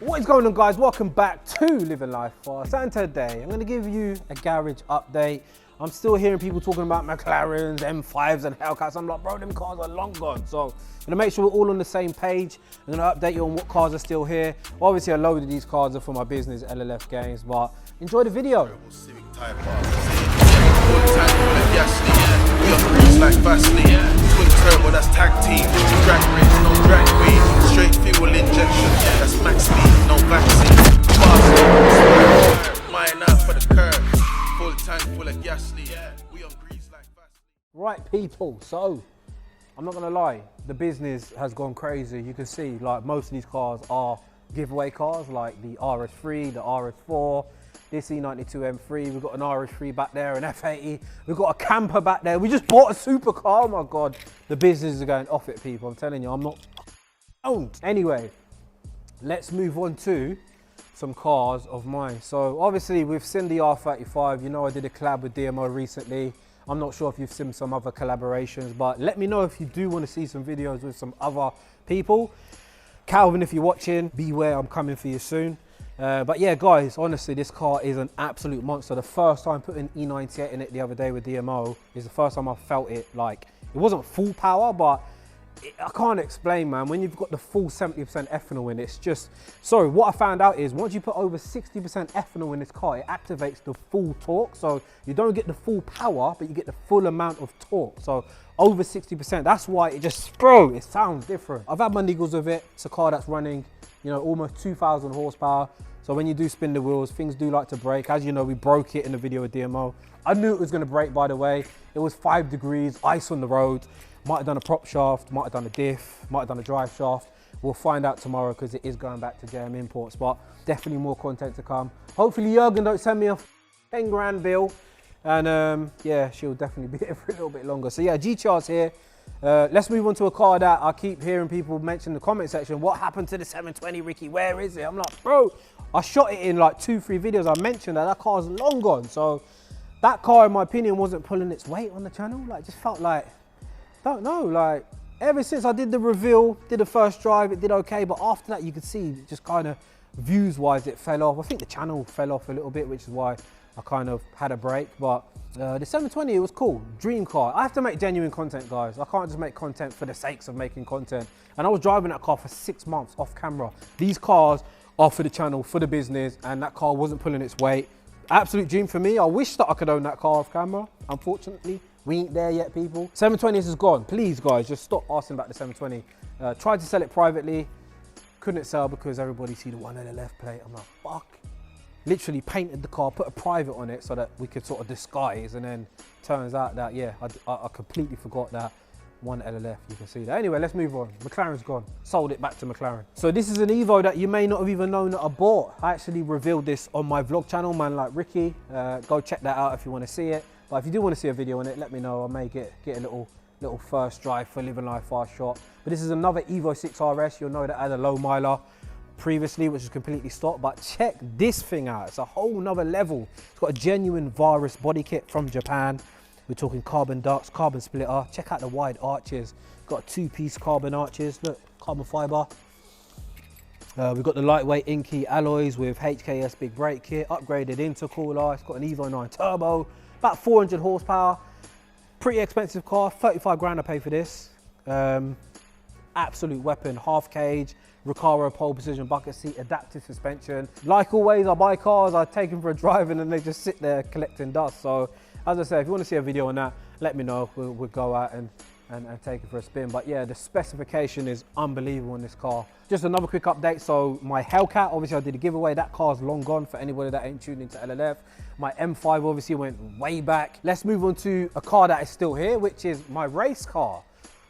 What is going on, guys? Welcome back to Living Life Fast, and today I'm going to give you a garage update. I'm still hearing people talking about McLarens, M5s and Hellcats. I'm like, bro, them cars are long gone. So I'm going to make sure we're all on the same page. I'm going to update you on what cars are still here. Obviously, a load of these cars are for my business, LLF Games, but enjoy the video. Like Vaseline, twin turbo, that's tag team. Drag race, no drag queen. Straight fuel injection, that's max speed, no vaccine. Fast, mine out for the curve. Full tank full of gasoline. We on grease like Vaseline. Right, people, so I'm not gonna lie, the business has gone crazy. You can see, like, most of these cars are giveaway cars, like the RS3, the RS4, this E92 M3. We've got an RS3 back there, an F80. We've got a camper back there. We just bought a supercar. Oh my God, the business is going off it, people. I'm telling you, I'm not owned. Anyway, let's move on to some cars of mine. So obviously we've seen the R35. You know, I did a collab with DMO recently. I'm not sure if you've seen some other collaborations, but let me know if you do want to see some videos with some other people. Calvin, if you're watching, beware, I'm coming for you soon. But yeah, guys, honestly, this car is an absolute monster. The first time putting E98 in it the other day with DMO is the first time I felt it. Like, it wasn't full power, but I can't explain, man. When you've got the full 70% ethanol in it, it's just... So what I found out is once you put over 60% ethanol in this car, it activates the full torque. So you don't get the full power, but you get the full amount of torque. So over 60%, that's why it just, bro, it sounds different. I've had my niggles with it. It's a car that's running, you know, almost 2,000 horsepower. So when you do spin the wheels, things do like to break. As you know, we broke it in the video with DMO. I knew it was gonna break, by the way. It was 5 degrees, ice on the road. Might have done a prop shaft, might have done a diff, might have done a drive shaft. We'll find out tomorrow because it is going back to JM Imports, but definitely more content to come. Hopefully Jürgen don't send me a 10 grand bill. And yeah, she'll definitely be here for a little bit longer. So yeah, GTR's here. Let's move on to a car that I keep hearing people mention in the comment section. What happened to the 720, Ricky? Where is it? I'm like, bro, I shot it in like 2-3 videos. I mentioned that car's long gone. So that car, in my opinion, wasn't pulling its weight on the channel. Like, just felt like, don't know, like, ever since I did the reveal, did the first drive, it did okay. But after that, you could see just kind of views-wise, it fell off. I think the channel fell off a little bit, which is why I kind of had a break. But the 720, it was cool. Dream car. I have to make genuine content, guys. I can't just make content for the sakes of making content. And I was driving that car for 6 months off camera. These cars are for the channel, for the business, and that car wasn't pulling its weight. Absolute dream for me. I wish that I could own that car off camera. Unfortunately, we ain't there yet, people. 720 is gone. Please, guys, just stop asking about the 720. Tried to sell it privately. Couldn't sell because everybody see the 1LLF plate. I'm like, fuck. Literally painted the car, put a private on it so that we could sort of disguise, and then turns out that, yeah, I completely forgot that 1LLF, you can see that. Anyway, let's move on. McLaren's gone. Sold it back to McLaren. So this is an Evo that you may not have even known that I bought. I actually revealed this on my vlog channel, Man Like Ricky. Go check that out if you want to see it. But if you do want to see a video on it, let me know. I may get a little first drive for Living Life Fast shot. But this is another Evo 6 RS. You'll know that I had a low miler previously, which is completely stopped, but check this thing out. It's a whole nother level. It's got a genuine Varus body kit from Japan. We're talking carbon ducts, carbon splitter. Check out the wide arches. Got 2-piece carbon arches. Look, carbon fiber. We've got the lightweight Inky alloys with HKS big brake kit, upgraded intercooler. It's got an Evo 9 turbo, about 400 horsepower. Pretty expensive car, 35 grand I paid for this. Absolute weapon, half cage, Recaro pole position bucket seat, adaptive suspension. Like always, I buy cars, I take them for a drive, and then they just sit there collecting dust. So as I say, if you want to see a video on that, let me know. We'll go out and take it for a spin. But yeah, the specification is unbelievable in this car. Just another quick update. So my Hellcat, obviously I did a giveaway. That car's long gone for anybody that ain't tuned into LLF. My M5 obviously went way back. Let's move on to a car that is still here, which is my race car.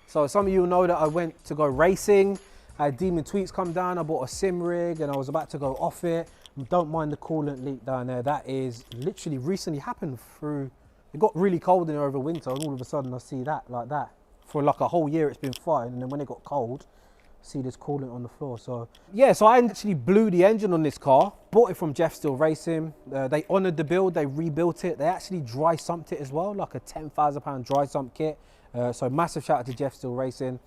So some of you know that I went to go racing. I had Demon Tweets come down. I bought a sim rig and I was about to go off it. Don't mind the coolant leak down there. That is literally recently happened through, it got really cold in there over winter, and all of a sudden I see that like that. For like a whole year it's been fine, and then when it got cold, see this coolant on the floor. So yeah, so I actually blew the engine on this car. Bought it from Jeff Still Racing. They honoured the build, they rebuilt it. They actually dry sumped it as well, like a £10,000 dry sump kit. So massive shout out to Jeff Still Racing.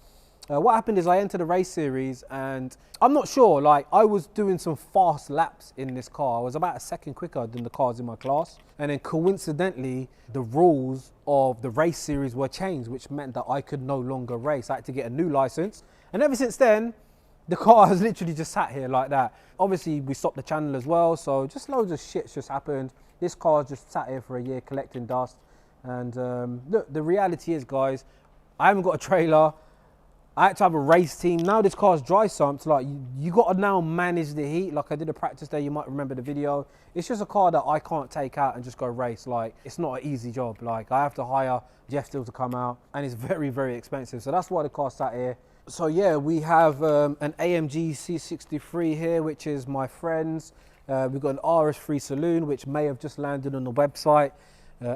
What happened is I entered a race series and I'm not sure, like I was doing some fast laps in this car. I was about a second quicker than the cars in my class. And then coincidentally, the rules of the race series were changed, which meant that I could no longer race. I had to get a new license. And ever since then, the car has literally just sat here like that. Obviously, we stopped the channel as well, so just loads of shit's just happened. This car just sat here for a year collecting dust. And look, the reality is, guys, I haven't got a trailer. I had to have a race team. Now this car's dry sumped. Like you got to now manage the heat. Like I did a practice day. You might remember the video. It's just a car that I can't take out and just go race. Like it's not an easy job. Like I have to hire Jeff Steele to come out, and it's very, very expensive. So that's why the car sat here. So yeah, we have an AMG C63 here, which is my friend's. We've got an RS3 Saloon, which may have just landed on the website.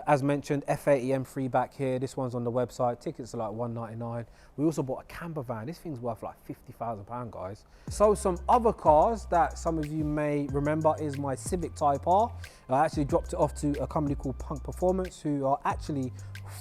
As mentioned, F80 M3 back here. This one's on the website. Tickets are like $199. We also bought a camper van. This thing's worth like £50,000, guys. So some other cars that some of you may remember is my Civic Type R. I actually dropped it off to a company called Punk Performance, who are actually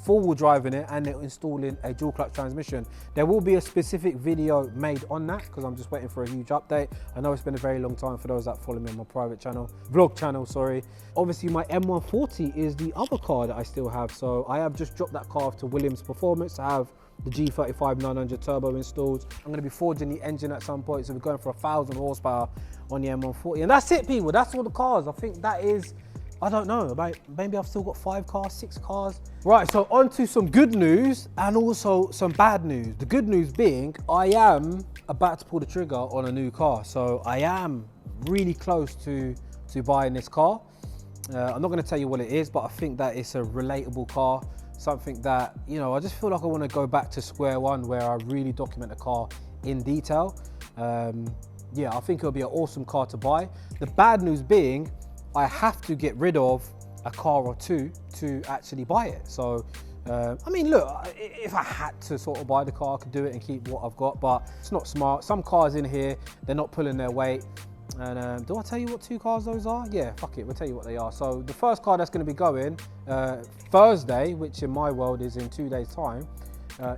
four-wheel driving it and they're installing a dual clutch transmission. There will be a specific video made on that because I'm just waiting for a huge update. I know it's been a very long time for those that follow me on my private channel, vlog channel, sorry. Obviously my M140 is the other car that I still have. So I have just dropped that car off to Williams Performance to have the G35 900 turbo installed. I'm going to be forging the engine at some point, so we're going for 1,000 horsepower on the M140. And that's it, people. That's all the cars. I think that is, I don't know, maybe I've still got 5 cars, 6 cars. Right, so on to some good news and also some bad news. The good news being, I am about to pull the trigger on a new car. So I am really close to buying this car. I'm not going to tell you what it is, but I think that it's a relatable car. Something that, you know, I just feel like I want to go back to square one where I really document the car in detail. Yeah, I think it'll be an awesome car to buy. The bad news being, I have to get rid of a car or two to actually buy it. So, I mean, look, if I had to sort of buy the car, I could do it and keep what I've got, but it's not smart. Some cars in here, they're not pulling their weight. And do I tell you what 2 cars those are? Yeah, fuck it, we'll tell you what they are. So the first car that's going to be going Thursday, which in my world is in 2 days' time,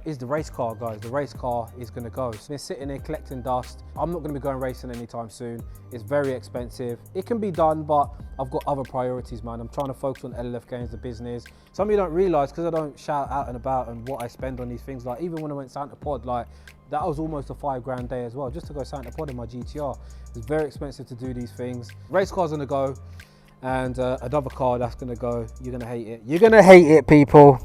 is the race car, guys. The race car is going to go. So it's sitting there collecting dust. I'm not going to be going racing anytime soon. It's very expensive. It can be done, but I've got other priorities, man. I'm trying to focus on LLF Games, the business. Some of you don't realise, because I don't shout out and about and what I spend on these things. Like even when I went Santa Pod, like that was almost a $5 day as well, just to go Santa Pod in my GTR. It's very expensive to do these things. Race car's gonna go, and another car that's gonna go. You're gonna hate it. You're gonna hate it, people.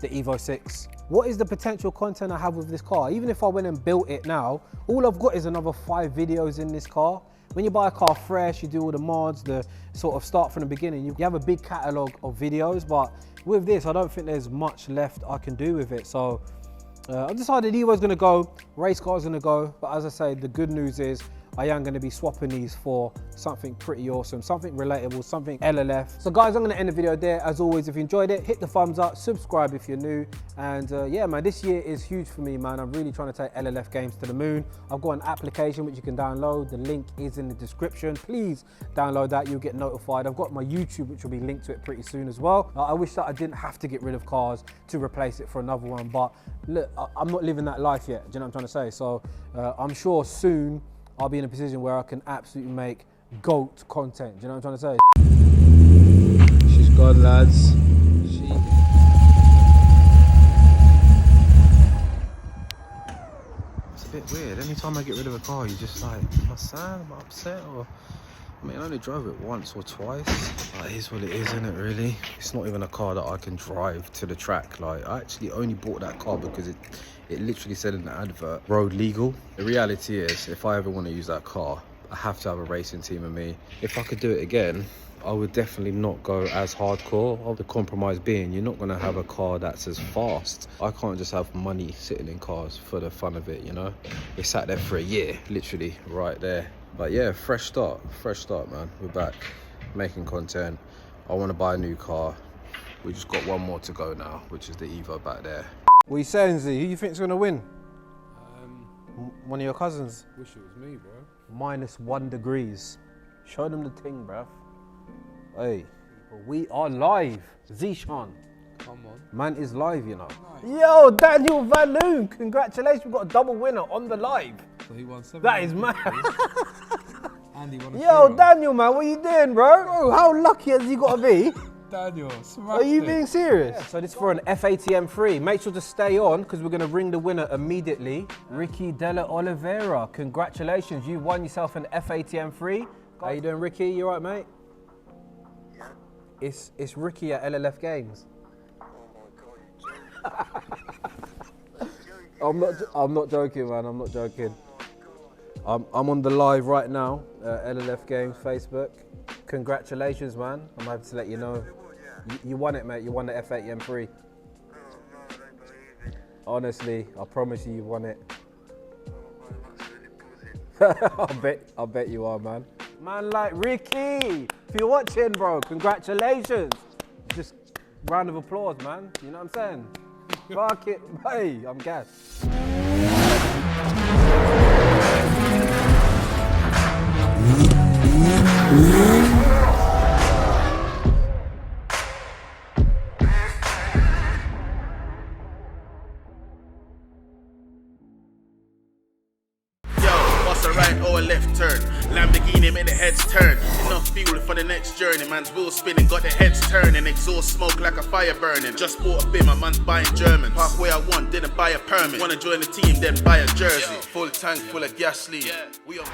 The Evo 6. What is the potential content I have with this car? Even if I went and built it now, all I've got is another 5 videos in this car. When you buy a car fresh, you do all the mods, the sort of start from the beginning, you have a big catalogue of videos, but with this, I don't think there's much left I can do with it. So I've decided Evo's gonna go, race car's gonna go, but as I say, the good news is I am gonna be swapping these for something pretty awesome, something relatable, something LLF. So guys, I'm gonna end the video there. As always, if you enjoyed it, hit the thumbs up, subscribe if you're new. And yeah, man, this year is huge for me, man. I'm really trying to take LLF Games to the moon. I've got an application which you can download. The link is in the description. Please download that, you'll get notified. I've got my YouTube, which will be linked to it pretty soon as well. I wish that I didn't have to get rid of cars to replace it for another one, but look, I'm not living that life yet. Do you know what I'm trying to say? So I'm sure soon I'll be in a position where I can absolutely make GOAT content. Do you know what I'm trying to say? She's gone, lads. It's a bit weird. Anytime I get rid of a car, you're just like, am I sad? Am I upset? Or I mean, I only drove it once or twice. It is what it is, isn't it, really? It's not even a car that I can drive to the track. Like, I actually only bought that car because it literally said in the advert, road legal. The reality is, if I ever want to use that car, I have to have a racing team with me. If I could do it again, I would definitely not go as hardcore. The compromise being, you're not going to have a car that's as fast. I can't just have money sitting in cars for the fun of it, you know? It sat there for a year, literally, right there. But yeah, fresh start, man. We're back making content. I want to buy a new car. We just got one more to go now, which is the Evo back there. What are you saying, Z? Who do you think's gonna win? One of your cousins. Wish it was me, bro. -1 degrees. Show them the thing, bruv. Hey, we are live. Zishan. Come on. Man is live, you know. Yo, Daniel Van Loon, congratulations, we've got a double winner on the live. So he won 7. That is mad. And he won a Yo, zero. Daniel, man, what you doing, bro? Bro, how lucky has he got to be? Daniel, Are you being serious? Yeah, so this is for an FATM free. Make sure to stay on because we're going to ring the winner immediately. Ricky Della Oliveira, congratulations. You won yourself an FATM free. How you doing, Ricky? You all right, mate? Yeah. It's Ricky at LLF Games. I'm not joking, man. I'm not joking. I'm on the live right now, LLF Games Facebook. Congratulations, man. I'm happy to let you know. You won it, mate. You won the FATM free. Honestly, I promise you won it. I bet you are, man. Man like Ricky, if you're watching, bro, congratulations. Just round of applause, man. You know what I'm saying? Fuck it, hey, I'm gassed. A right or a left turn. Lamborghini make the heads turn. Enough fuel for the next journey. Man's wheel spinning, got the heads turning. Exhaust smoke like a fire burning. Just bought a bin, my man's buying German. Halfway I want, didn't buy a permit. Wanna join the team, then buy a jersey. Full tank full of gas lead. We on